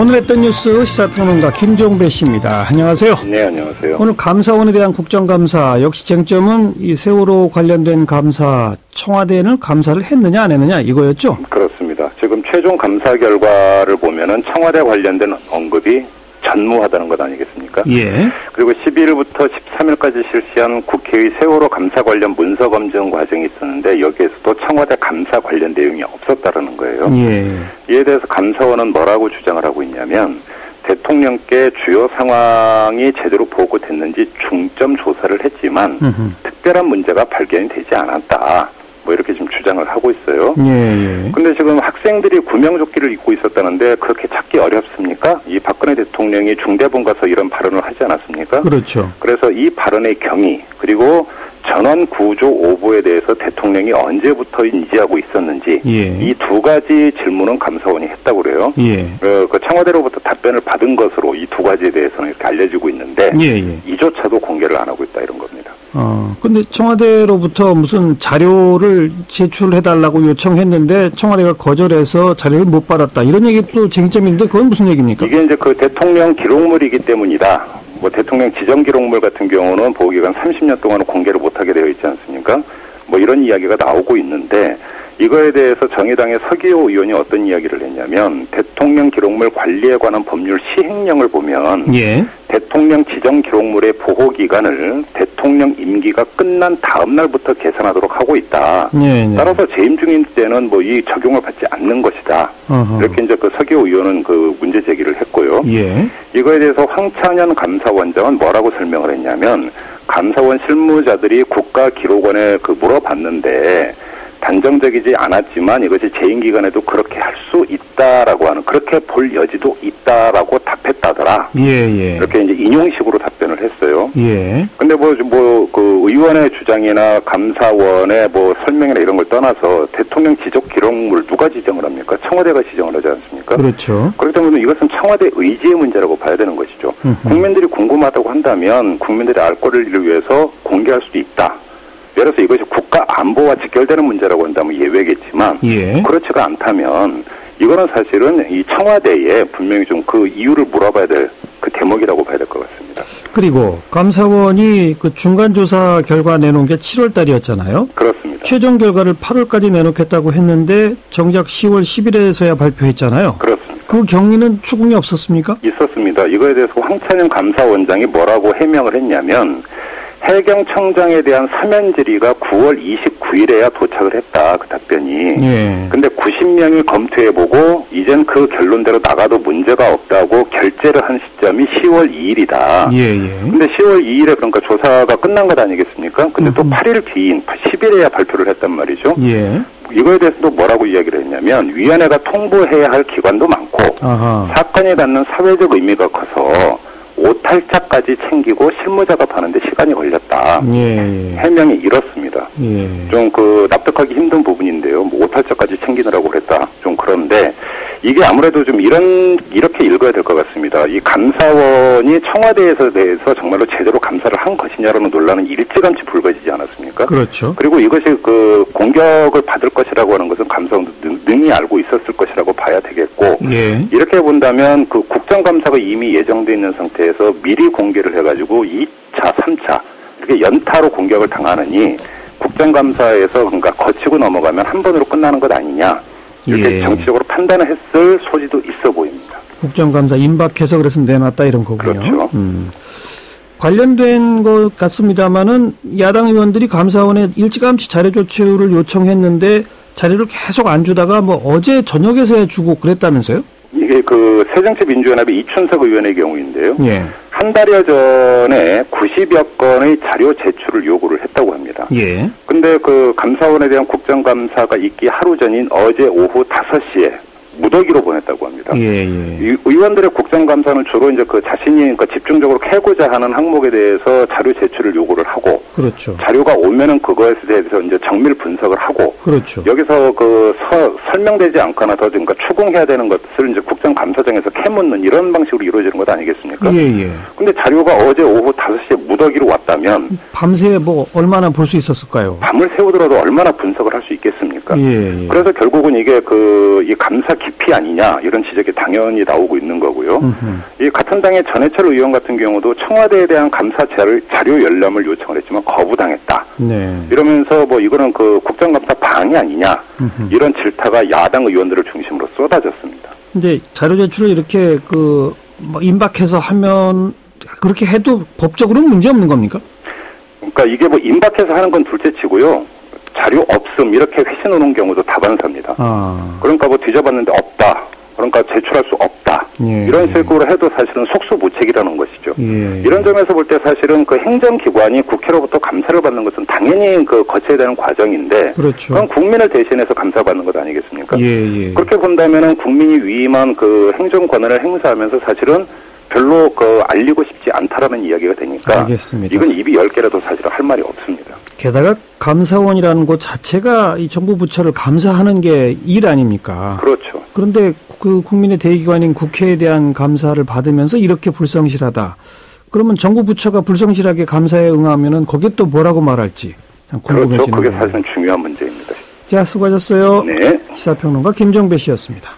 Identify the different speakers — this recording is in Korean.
Speaker 1: 오늘 했던 뉴스 시사평론가 김종배 씨입니다. 안녕하세요.
Speaker 2: 네, 안녕하세요.
Speaker 1: 오늘 감사원에 대한 국정감사, 역시 쟁점은 이 세월호 관련된 감사, 청와대는 감사를 했느냐 안 했느냐 이거였죠?
Speaker 2: 그렇습니다. 지금 최종 감사 결과를 보면은 청와대 관련된 언급이 전무하다는 것 아니겠습니까?
Speaker 1: 예.
Speaker 2: 그리고 12일부터 13일까지 실시한 국회의 세월호 감사 관련 문서 검증 과정이 있었는데 여기에서도 청와대 감사 관련 내용이 없었다는 거예요.
Speaker 1: 예.
Speaker 2: 이에 대해서 감사원은 뭐라고 주장을 하고 있냐면 대통령께 주요 상황이 제대로 보고됐는지 중점 조사를 했지만 특별한 문제가 발견이 되지 않았다. 뭐 이렇게 지금 주장을 하고 있어요.
Speaker 1: 예.
Speaker 2: 근데 지금 학생들이 구명조끼를 입고 있었다는데 그렇게 찾기 어렵습니까? 이 박근혜 대통령이 중대본 가서 이런 발언을 하지 않았습니까?
Speaker 1: 그렇죠.
Speaker 2: 그래서 이 발언의 경위 그리고 전원 구조 오보에 대해서 대통령이 언제부터 인지하고 있었는지 이 두 가지 질문은 감사원이 했다고 그래요. 그 청와대로부터 답변을 받은 것으로 이 두 가지에 대해서는 이렇게 알려지고 있는데 이조차도 공개를 안 하고 있다 이런 겁니다.
Speaker 1: 근데 청와대로부터 무슨 자료를 제출해달라고 요청했는데 청와대가 거절해서 자료를 못 받았다. 이런 얘기도 쟁점인데 그건 무슨 얘기입니까?
Speaker 2: 이게 이제 그 대통령 기록물이기 때문이다. 뭐 대통령 지정 기록물 같은 경우는 보호기간 30년 동안은 공개를 못하게 되어 있지 않습니까? 뭐 이런 이야기가 나오고 있는데 이거에 대해서 정의당의 서기호 의원이 어떤 이야기를 했냐면 대통령 기록물 관리에 관한 법률 시행령을 보면 대통령 지정 기록물의 보호기간을 대통령 임기가 끝난 다음 날부터 계산하도록 하고 있다. 따라서 재임 중인 때는 뭐 이 적용을 받지 않는 것이다. 이렇게 이제 그 서기호 의원은 그 문제 제기를 했고요. 이거에 대해서 황찬현 감사원장은 뭐라고 설명을 했냐면 감사원 실무자들이 국가기록원에 그 물어봤는데 단정적이지 않았지만 이것이 재임 기간에도 그렇게 할 수 있다라고 하는 그렇게 볼 여지도 있다라고 답했다더라. 이렇게 이제 인용식으로 답변을 했어요. 근데 그 의원의 주장이나 감사원의 뭐 설명이나 이런 걸 떠나서 대통령 지적 기록물 누가 지정을 합니까? 청와대가 지정을 하지 않습니까?
Speaker 1: 그렇죠.
Speaker 2: 그렇기 때문에 이것은 청와대 의지의 문제라고 봐야 되는 것이죠. 국민들이 궁금하다고 한다면 국민들의 알 권리를 위해서 공개할 수도 있다. 예를 들어서 이것이 국가 안보와 직결되는 문제라고 한다면 예외겠지만 그렇지가 않다면 이거는 사실은 이 청와대에 분명히 좀 그 이유를 물어봐야 될 그 대목이라고 봐야 될 것 같습니다.
Speaker 1: 그리고 감사원이 그 중간조사 결과 내놓은 게 7월 달이었잖아요.
Speaker 2: 그렇습니다.
Speaker 1: 최종 결과를 8월까지 내놓겠다고 했는데 정작 10월 10일에서야 발표했잖아요.
Speaker 2: 그렇습니다.
Speaker 1: 그 경위는 추궁이 없었습니까? 있었습니다.
Speaker 2: 이거에 대해서 황찬현 감사원장이 뭐라고 해명을 했냐면 해경청장에 대한 사면 질의가 9월 29일에야 도착을 했다. 그 답변이. 근데 90명이 검토해보고 이젠 그 결론대로 나가도 문제가 없다고 결재를 한 시점이 10월 2일이다. 근데 10월 2일에 그러니까 조사가 끝난 것 아니겠습니까? 근데 또 8일 뒤인 10일에야 발표를 했단 말이죠. 이거에 대해서도 뭐라고 이야기를 했냐면 위원회가 통보해야 할 기관도 많고 사건이 갖는 사회적 의미가 커서 오탈자까지 챙기고 실무작업 하는데 시간이 걸렸다. 해명이 이렇습니다. 좀 그 납득하기 힘든 부분인데요. 뭐 오탈자까지 챙기느라고 그랬다. 좀 그런데 이게 아무래도 좀 이렇게 읽어야 될 것 같습니다. 이 감사원이 청와대에서 대해서 정말로 제대로 감사를 한 것이냐라는 논란은 일찌감치 불거지지 않았습니까?
Speaker 1: 그렇죠.
Speaker 2: 그리고 이것이 그 공격을 받을 것이라고 하는 것은 감사원도 능히 알고 있었을 것이라고 봐야 되겠고 이렇게 본다면 그 국정감사가 이미 예정돼 있는 상태에서 미리 공개를 해가지고 2차, 3차 이렇게 연타로 공격을 당하느니 국정감사에서 그러니까 거치고 넘어가면 한 번으로 끝나는 것 아니냐 이렇게 정치적으로 판단을 했을 소지도 있어 보입니다.
Speaker 1: 국정감사 임박해서 그래서 내놨다 이런 거군요.
Speaker 2: 그렇죠.
Speaker 1: 관련된 것 같습니다만은 야당 의원들이 감사원에 일찌감치 자료 조치를 요청했는데 자료를 계속 안 주다가 뭐 어제 저녁에서야 주고 그랬다면서요? 이게
Speaker 2: 그 새정치민주연합의 이춘석 의원의 경우인데요. 한 달여 전에 90여 건의 자료 제출을 요구를 했다고 합니다. 근데 그 감사원에 대한 국정감사가 있기 하루 전인 어제 오후 5시에 무더기로 보냈다고 합니다. 의원들의 국정감사는 주로 이제 그 자신이 그러니까 집중적으로 캐고자 하는 항목에 대해서 자료 제출을 요구를 하고, 자료가 오면은 그거에 대해서 이제 정밀 분석을 하고, 여기서 그 설명되지 않거나 더 그러니까 추궁해야 되는 것을 이제 국정감사 과정에서 캐묻는 이런 방식으로 이루어지는 것 아니겠습니까?
Speaker 1: 예.
Speaker 2: 근데 자료가 어제 오후 5시에 무더기로 왔다면
Speaker 1: 밤새 뭐 얼마나 볼 수 있었을까요?
Speaker 2: 밤을 새우더라도 얼마나 분석을 할 수 있겠습니까?
Speaker 1: 예.
Speaker 2: 그래서 결국은 이게 이 감사 기피 아니냐 이런 지적이 당연히 나오고 있는 거고요. 이 같은 당의 전해철 의원 같은 경우도 청와대에 대한 감사 자료 열람을 요청을 했지만 거부당했다.
Speaker 1: 네.
Speaker 2: 이러면서 뭐 이거는 국정감사 방해 아니냐 이런 질타가 야당 의원들을 중심으로 쏟아졌습니다.
Speaker 1: 근데 자료 제출을 이렇게 뭐 임박해서 하면 그렇게 해도 법적으로는 문제 없는 겁니까?
Speaker 2: 그러니까 이게 뭐 임박해서 하는 건 둘째치고요. 자료 없음 이렇게 회신 오는 경우도 다반사입니다. 그러니까 뭐 뒤져봤는데 없다. 그러니까 제출할 수 없다.
Speaker 1: 예.
Speaker 2: 이런 식으로 해도 사실은 속수무책이라는 것이죠.
Speaker 1: 예.
Speaker 2: 이런 점에서 볼 때 사실은 행정기관이 국회로부터 감사를 받는 것은 당연히 거쳐야 되는 과정인데
Speaker 1: 그렇죠.
Speaker 2: 그건 국민을 대신해서 감사받는 것 아니겠습니까?
Speaker 1: 예.
Speaker 2: 그렇게 본다면은 국민이 위임한 행정 권한을 행사하면서 사실은 별로 알리고 싶지 않다라는 이야기가 되니까
Speaker 1: 알겠습니다.
Speaker 2: 이건 입이 10개라도 사실은 할 말이 없습니다.
Speaker 1: 게다가 감사원이라는 곳 자체가 이 정부 부처를 감사하는 게 일 아닙니까?
Speaker 2: 그렇죠.
Speaker 1: 그런데 국민의 대기관인 국회에 대한 감사를 받으면서 이렇게 불성실하다. 그러면 정부 부처가 불성실하게 감사에 응하면은 거기에 또 뭐라고 말할지 참 궁금해지는
Speaker 2: 그렇죠. 그게 사실은 중요한 문제입니다.
Speaker 1: 자, 수고하셨어요.
Speaker 2: 네.
Speaker 1: 시사평론가 김종배 씨였습니다.